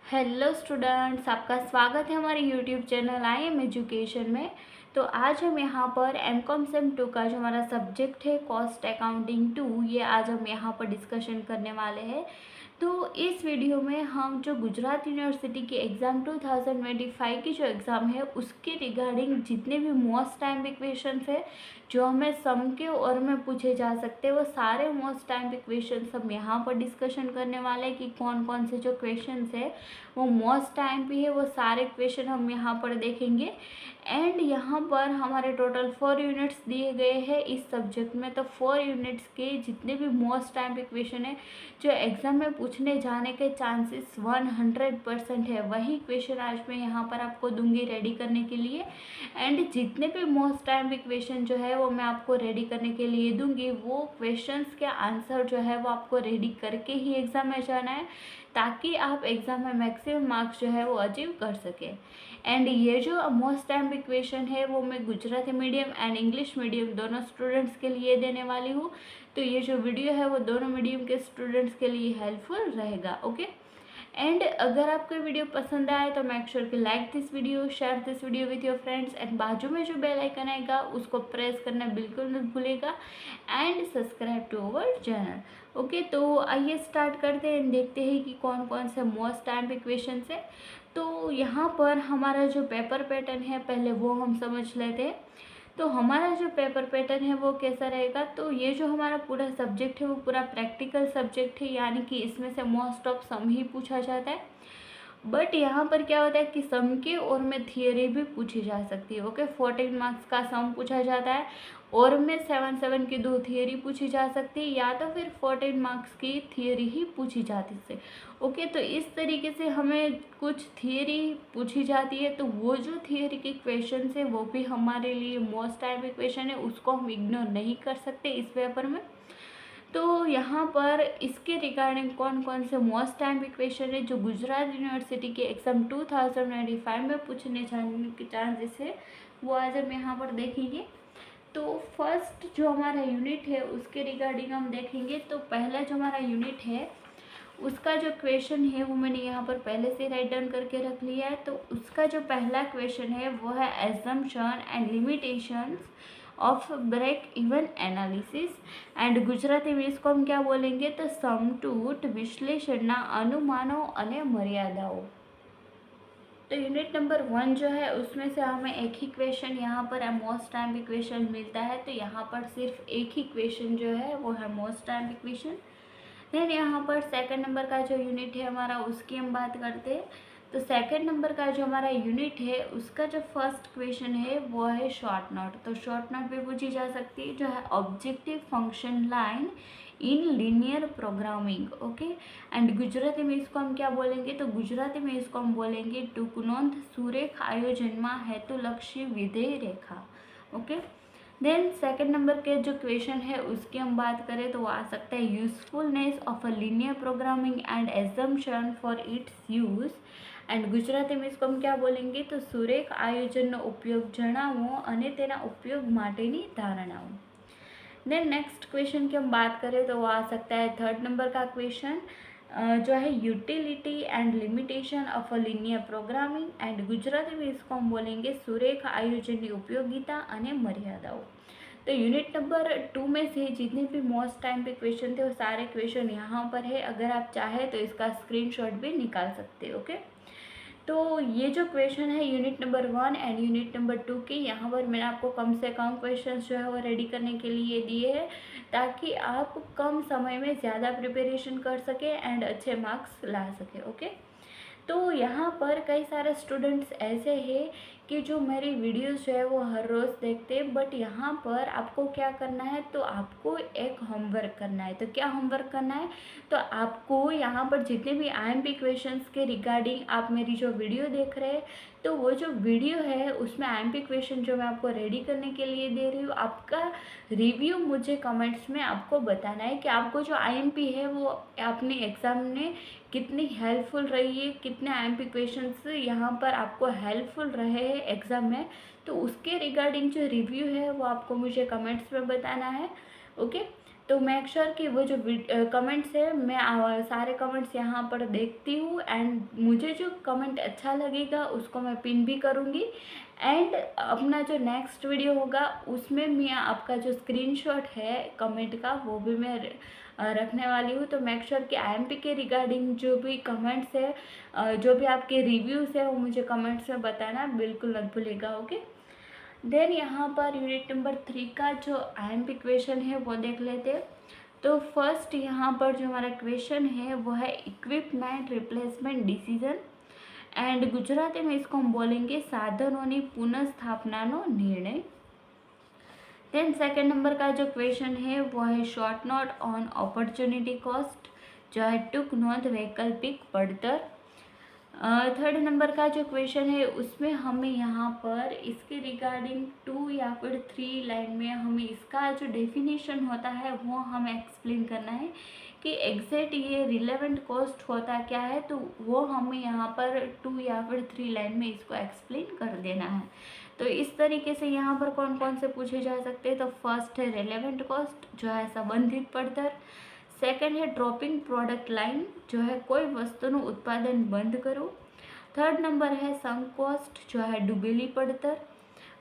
Hello students, आपका स्वागत है हमारे YouTube channel I am education में। तो आज हम यहाँ पर एम.कॉम सेम 2 का जो हमारा सब्जेक्ट है कॉस्ट अकाउंटिंग 2, ये आज हम यहाँ पर डिस्कशन करने वाले हैं। तो इस वीडियो में हम जो गुजरात यूनिवर्सिटी के एग्ज़ाम 2025 की जो एग्ज़ाम है उसके रिगार्डिंग जितने भी मोस्ट टाइम क्वेश्चंस है जो हमें सम के और में पूछे जा सकते हैं, वो सारे मोस्ट टाइम क्वेश्चंस हम यहाँ पर डिस्कशन करने वाले हैं कि कौन कौन से जो क्वेश्चंस है वो मोस्ट टाइम पे है, वो सारे क्वेश्चन हम यहाँ पर देखेंगे। एंड यहाँ पर हमारे टोटल 4 यूनिट्स दिए गए हैं इस सब्जेक्ट में। तो 4 यूनिट्स के जितने भी मोस्ट टाइम पे क्वेश्चन है जो एग्ज़ाम में पूछने जाने के चांसेस 100% है, वही क्वेश्चन आज मैं यहाँ पर आपको दूंगी रेडी करने के लिए। एंड जितने भी मोस्ट टाइम पे क्वेश्चन जो है वो मैं आपको रेडी करने के लिए दूंगी, वो क्वेश्चंस के आंसर जो है वो आपको रेडी करके ही एग्ज़ाम में जाना है, ताकि आप एग्ज़ाम में मैक्सिमम मार्क्स जो है वो अचीव कर सकें। एंड ये जो मोस्ट टाइम क्वेश्चन है वो मैं Gujarati medium and English medium दोनों स्टूडेंट्स के लिए देने वाली हूँ। तो ये जो वीडियो है वो दोनों मीडियम के स्टूडेंट्स के लिए हेल्पफुल रहेगा। ओके, एंड अगर आपको वीडियो पसंद आए तो मेक श्योर कि like this video, share this video with your friends, and बाजू में जो बेल आइकन आएगा उसको प्रेस करना बिल्कुल मत भूलेगा, and subscribe to our channel. Okay, तो आइए स्टार्ट करते हैं, देखते हैं कि कौन कौन से मोस्ट टाइम पे क्वेश्चन है। तो यहाँ पर हमारा जो पेपर पैटर्न है पहले वो हम समझ लेते हैं। तो हमारा जो पेपर पैटर्न है वो कैसा रहेगा, तो ये जो हमारा पूरा सब्जेक्ट है वो पूरा प्रैक्टिकल सब्जेक्ट है, यानी कि इसमें से मोस्ट ऑफ सम ही पूछा जाता है। बट यहाँ पर क्या होता है कि सम के और में थियरी भी पूछी जा सकती है। ओके, 14 मार्क्स का सम पूछा जाता है और में 7 की 2 थियरी पूछी जा सकती है, या तो फिर 14 मार्क्स की थियरी ही पूछी जाती है। ओके, तो इस तरीके से हमें कुछ थियरी पूछी जाती है, तो वो जो थियरी के क्वेश्चन है वो भी हमारे लिए मोस्ट टाइम क्वेश्चन है, उसको हम इग्नोर नहीं कर सकते इस पेपर में। तो यहाँ पर इसके रिगार्डिंग कौन कौन से मोस्ट टाइम क्वेश्चन है जो गुजरात यूनिवर्सिटी के एग्ज़ाम 2025 में पूछने जाने के चांसेस है, वो आज हम यहाँ पर देखेंगे। तो फर्स्ट जो हमारा यूनिट है उसके रिगार्डिंग हम देखेंगे। तो पहला जो हमारा यूनिट है उसका जो क्वेश्चन है वो मैंने यहाँ पर पहले से राइट डाउन करके रख लिया है। तो उसका जो पहला क्वेश्चन है वो है assumption and limitations of break even analysis, and Gujarati में इसको हम क्या बोलेंगे, तो समटूट विश्लेषणना अनुमानों अने मर्यादाओं। तो यूनिट नंबर 1 जो है उसमें से हमें एक ही क्वेश्चन यहाँ पर मोस्ट टाइम भी क्वेश्चन मिलता है। तो यहाँ पर सिर्फ एक ही क्वेश्चन जो है वो है मोस्ट टाइम भी क्वेश्चन। देन यहाँ पर सेकंड नंबर का जो यूनिट है हमारा उसकी हम बात करते हैं। तो सेकंड नंबर का जो हमारा यूनिट है उसका जो फर्स्ट क्वेश्चन है वो है शॉर्ट नोट। तो शॉर्ट नोट भी पूछी जा सकती है, जो है objective function line in linear programming. Okay, and Gujarati में इसको हम क्या बोलेंगे, तो गुजराती में इसको हम बोलेंगे टूकनोंध सुरेख आयोजन में हेतुलक्षी विधेय रेखा। ओके, देन सेकंड नंबर के जो क्वेश्चन है उसकी हम बात करें तो वो आ सकता है usefulness of a linear programming and assumption for its use, and Gujarati में इसको हम क्या बोलेंगे, तो सुरेख आयोजनનો ઉપયોગ જણાવો અને તેના ઉપયોગ માટેની ધારણાઓ। देन नेक्स्ट क्वेश्चन की हम बात करें तो वो आ सकता है थर्ड नंबर का क्वेश्चन, जो है utility and limitation of a linear programming, and Gujarati में इसको हम बोलेंगे सुरेख आयोजन की उपयोगिता अने मर्यादाओं। तो यूनिट नंबर 2 में से जितने भी मोस्ट टाइम पे क्वेश्चन थे वो सारे क्वेश्चन यहाँ पर है, अगर आप चाहें तो इसका स्क्रीनशॉट भी निकाल सकते हैं। ओके, तो ये जो क्वेश्चन है unit number 1 and unit number 2 के, यहाँ पर मैंने आपको कम से कम क्वेश्चन जो है वो रेडी करने के लिए दिए हैं, ताकि आप कम समय में ज़्यादा प्रिपरेशन कर सकें एंड अच्छे मार्क्स ला सकें। ओके, तो यहाँ पर कई सारे स्टूडेंट्स ऐसे हैं कि जो मेरी वीडियोस जो है वो हर रोज़ देखते हैं, बट यहाँ पर आपको क्या करना है, तो आपको एक होमवर्क करना है। तो क्या होमवर्क करना है, तो आपको यहाँ पर जितने भी आईएमपी क्वेश्चंस के रिगार्डिंग आप मेरी जो वीडियो देख रहे हैं, तो वो जो वीडियो है उसमें आईएमपी क्वेश्चन जो मैं आपको रेडी करने के लिए दे रही हूँ, आपका रिव्यू मुझे कमेंट्स में आपको बताना है कि आपको जो आईएमपी है वो अपने एग्ज़ाम में कितनी हेल्पफुल रही है, कितने आईएमपी क्वेश्चंस यहाँ पर आपको हेल्पफुल रहे हैं एग्ज़ाम में। तो उसके रिगार्डिंग जो रिव्यू है वो आपको मुझे कमेंट्स में बताना है। ओके, तो मेक श्योर कि वो जो कमेंट्स है मैं सारे कमेंट्स यहाँ पर देखती हूँ, एंड मुझे जो कमेंट अच्छा लगेगा उसको मैं पिन भी करूँगी। एंड अपना जो नेक्स्ट वीडियो होगा उसमें मैं आपका जो स्क्रीनशॉट है कमेंट का वो भी मैं रखने वाली हूँ। तो मेक श्योर कि आईएमपी के रिगार्डिंग जो भी कमेंट्स है, जो भी आपके रिव्यूज़ है वो मुझे कमेंट्स में बताना बिल्कुल मत भूलिएगा। ओके, देन यहाँ पर यूनिट नंबर 3 का जो आईएमपी क्वेश्चन है वो देख लेते हैं। तो फर्स्ट यहाँ पर जो हमारा क्वेश्चन है वो है equipment replacement decision, and Gujarati में इसको हम बोलेंगे साधनों पुनर्स्थापनाનો निर्णय। देन सेकेंड नंबर का जो क्वेश्चन है वो है short note on opportunity cost, जो है टूक नोंध वैकल्पिक पड़तर। थर्ड नंबर का जो क्वेश्चन है उसमें हमें यहाँ पर इसके रिगार्डिंग 2 या फिर 3 लाइन में हमें इसका जो डेफिनेशन होता है वो हमें एक्सप्लेन करना है कि एग्जैक्ट ये रिलेवेंट कॉस्ट होता क्या है। तो वो हमें यहाँ पर 2 या फिर 3 लाइन में इसको एक्सप्लेन कर देना है। तो इस तरीके से यहाँ पर कौन कौन से पूछे जा सकते हैं। तो फर्स्ट है रिलेवेंट कॉस्ट, जो है संबंधित पड़तर। सेकेंड है ड्रॉपिंग प्रोडक्ट लाइन, जो है कोई वस्तुનું उत्पादन बंद करो। थर्ड नंबर है संक कॉस्ट, जो है डूबेली पड़तर।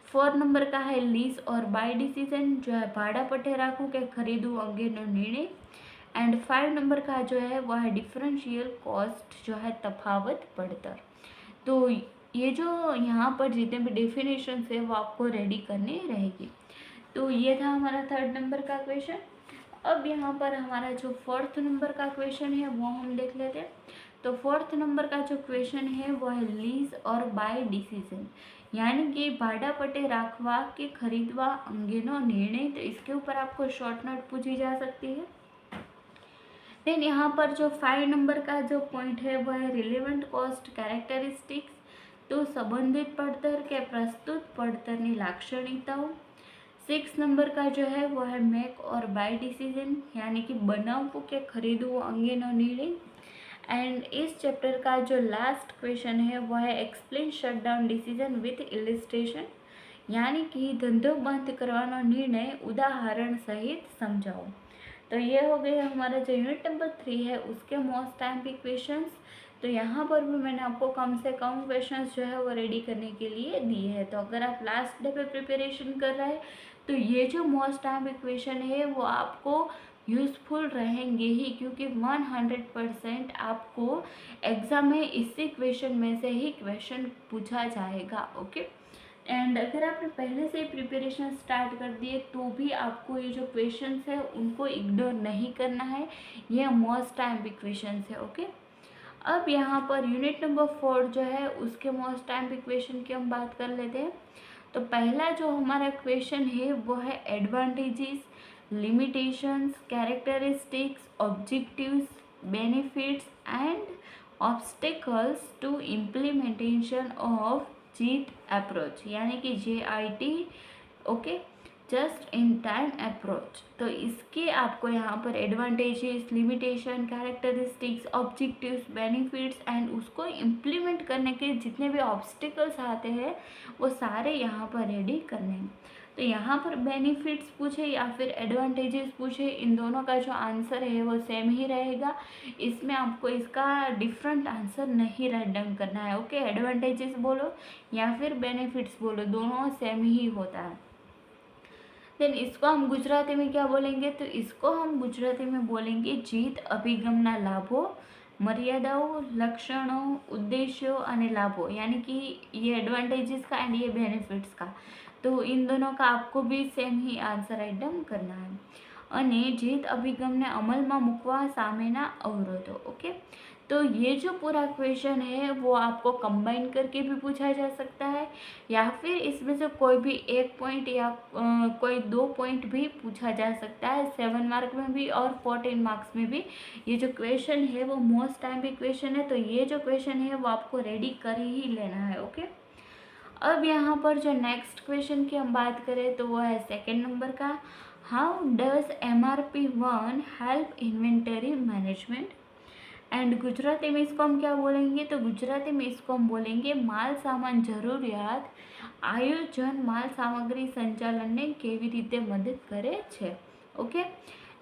फोर्थ नंबर का है लीज और बाय डिसीजन, जो है भाड़ा पट्टे राखવું કે ખરીદવું અંગેનો निर्णय। एंड 5 नंबर का जो है वह है डिफरेंशियल कॉस्ट, जो है तफावत पड़तर। तो ये जो यहाँ पर जितने भी डेफिनेशन है वो आपको रेडी करने रहेगी। तो ये था हमारा थर्ड नंबर का क्वेश्चन। अब यहाँ पर हमारा जो फोर्थ नंबर का क्वेश्चन है वो हम देख लेते हैं। तो फोर्थ नंबर का जो क्वेश्चन है वो है लीज और बाय डिसीजन, यानी कि भाड़ा पट्टे राखवा के खरीदवा अंगेनो निर्णय। तो इसके ऊपर आपको शॉर्ट नोट पूछी जा सकती है। देन यहाँ पर जो 5 नंबर का जो पॉइंट है वो है रिलेवेंट कॉस्ट कैरेक्टरिस्टिक्स, तो संबंधित पड़तर के प्रस्तुत पड़तरनी लाक्षणिकताओं। 6 नंबर का जो है वो है मेक और बाय डिसीजन, यानी कि बनावવું के खरीदવું अंगेनो निर्णय। एंड इस चैप्टर का जो लास्ट क्वेश्चन है वो है explain shutdown decision with illustration, यानी कि धंधो बंद करवानो निर्णय उदाहरण सहित समझाओ। तो ये हो गए हमारा जो यूनिट नंबर 3 है उसके मोस्ट टाइम पे क्वेश्चंस। तो यहाँ पर भी मैंने आपको कम से कम क्वेश्चंस जो है वो रेडी करने के लिए दिए हैं। तो अगर आप लास्ट डे पे प्रिपरेशन कर रहे हैं तो ये जो मोस्ट टाइम पे क्वेश्चन है वो आपको यूज़फुल रहेंगे ही, क्योंकि 100% आपको एग्ज़ाम में इसी क्वेश्चन में से ही क्वेश्चन पूछा जाएगा। ओके, एंड अगर आपने पहले से ही प्रिपरेशन स्टार्ट कर दिए तो भी आपको ये जो क्वेश्चंस है उनको इग्नोर नहीं करना है, ये मोस्ट टाइम पे क्वेश्चंस है। ओके, अब यहाँ पर यूनिट नंबर 4 जो है उसके मोस्ट टाइम पे क्वेश्चन की हम बात कर लेते हैं। तो पहला जो हमारा क्वेश्चन है वो है advantages, limitations, characteristics, objectives, benefits and obstacles to implementation of JIT approach, यानी कि JIT। Okay, just in time approach. तो इसके आपको यहाँ पर advantages, limitation, characteristics, objectives, benefits and उसको इम्प्लीमेंट करने के जितने भी ऑब्स्टिकल्स आते हैं वो सारे यहाँ पर रेडी करने हैं। तो यहाँ पर बेनिफिट्स पूछे या फिर एडवांटेजेस पूछे, इन दोनों का जो आंसर है वो सेम ही रहेगा। इसमें आपको इसका डिफरेंट आंसर नहीं राइट डाउन करना है। ओके, एडवांटेजेस बोलो या फिर बेनिफिट्स बोलो, दोनों सेम ही होता है। देन इसको हम गुजराती में क्या बोलेंगे, तो इसको हम गुजराती में बोलेंगे जीत अभिगमना लाभों, मर्यादाओं, लक्षणों, उद्देश्यों और लाभों, यानी कि ये एडवांटेजेस का एंड ये बेनिफिट्स का। तो इन दोनों का आपको भी सेम ही आंसर राइट डाउन करना है। અને જીત અભિગમને અમલમાં મૂકવા સામેના અવરોધો। ओके, तो ये जो पूरा क्वेश्चन है वो आपको कंबाइन करके भी पूछा जा सकता है, या फिर इसमें से कोई भी एक पॉइंट या कोई 2 पॉइंट भी पूछा जा सकता है, 7 मार्क में भी और 14 मार्क्स में भी। ये जो क्वेश्चन है वो मोस्ट टाइम भी क्वेश्चन है, तो ये जो क्वेश्चन है वो आपको रेडी कर ही लेना है। ओके, अब यहाँ पर जो नेक्स्ट क्वेश्चन की हम बात करें तो वो है सेकेंड नंबर का, how does MRP1 help inventory management. And Gujarati में इसको हम क्या बोलेंगे, तो गुजराती में इसको हम बोलेंगे माल सामान जरूरियात आयोजन माल सामग्री संचालन ने केवी रीते मदद करे छे। ओके,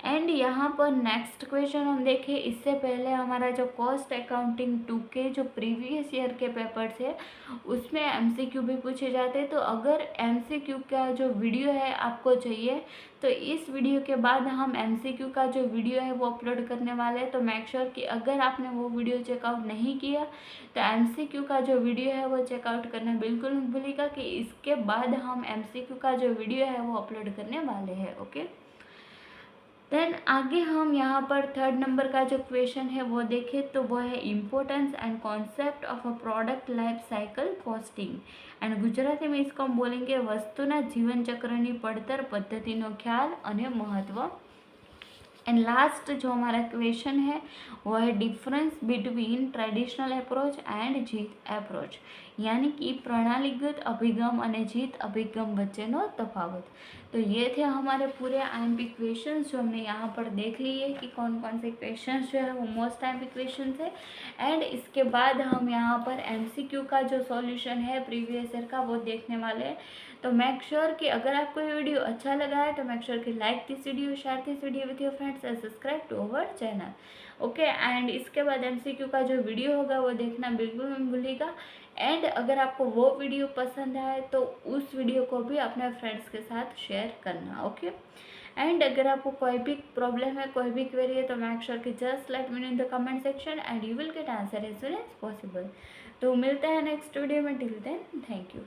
एंड यहाँ पर नेक्स्ट क्वेश्चन हम देखें, इससे पहले हमारा जो कॉस्ट अकाउंटिंग 2 के जो प्रीवियस ईयर के पेपर थे उसमें एमसीक्यू भी पूछे जाते हैं। तो अगर एमसीक्यू का जो वीडियो है आपको चाहिए तो इस वीडियो के बाद हम एमसीक्यू का जो वीडियो है वो अपलोड करने वाले हैं। तो मेक श्योर कि अगर आपने वो वीडियो चेकआउट नहीं किया तो एमसीक्यू का जो वीडियो है वो चेकआउट करना बिल्कुल मत भूलिएगा कि इसके बाद हम एमसीक्यू का जो वीडियो है वो अपलोड करने वाले हैं। ओके, देन आगे हम यहाँ पर थर्ड नंबर का जो क्वेश्चन है वो देखें तो वो है importance and concept of a product life cycle costing. And Gujarati में इसको हम बोलेंगे वस्तुना जीवन चक्रनी પડતર પદ્ધતિનો ખ્યાલ અને મહત્વ। एंड लास्ट जो हमारा क्वेश्चन है वो है difference between traditional approach and Jeet approach, यानी कि प्रणालीगत अभिगम और जीत अभिगम वच्चेनो तफावत। तो ये थे हमारे पूरे आईएमपी क्वेश्चंस जो हमने यहाँ पर देख लिए कि कौन कौन से क्वेश्चंस जो है वो मोस्ट आईएमपी क्वेश्चन है। एंड इसके बाद हम यहाँ पर एमसीक्यू का जो सॉल्यूशन है प्रीवियस ईयर का वो देखने वाले हैं। तो मेक श्योर कि अगर आपको ये वीडियो अच्छा लगा है तो मेक श्योर कि like this video, share this video with your friends and subscribe to our channel. Okay, and इसके बाद एमसीक्यू का जो वीडियो होगा वो देखना बिल्कुल मत भूलिएगा। एंड अगर आपको वो वीडियो पसंद आए तो उस वीडियो को भी अपने फ्रेंड्स के साथ शेयर करना। ओके, एंड अगर आपको कोई भी प्रॉब्लम है, कोई भी क्वेरी है तो मेक श्योर कि just let me know in the comment section and you will get answer as soon as possible. तो मिलते हैं नेक्स्ट वीडियो में, टिल देन थैंक यू।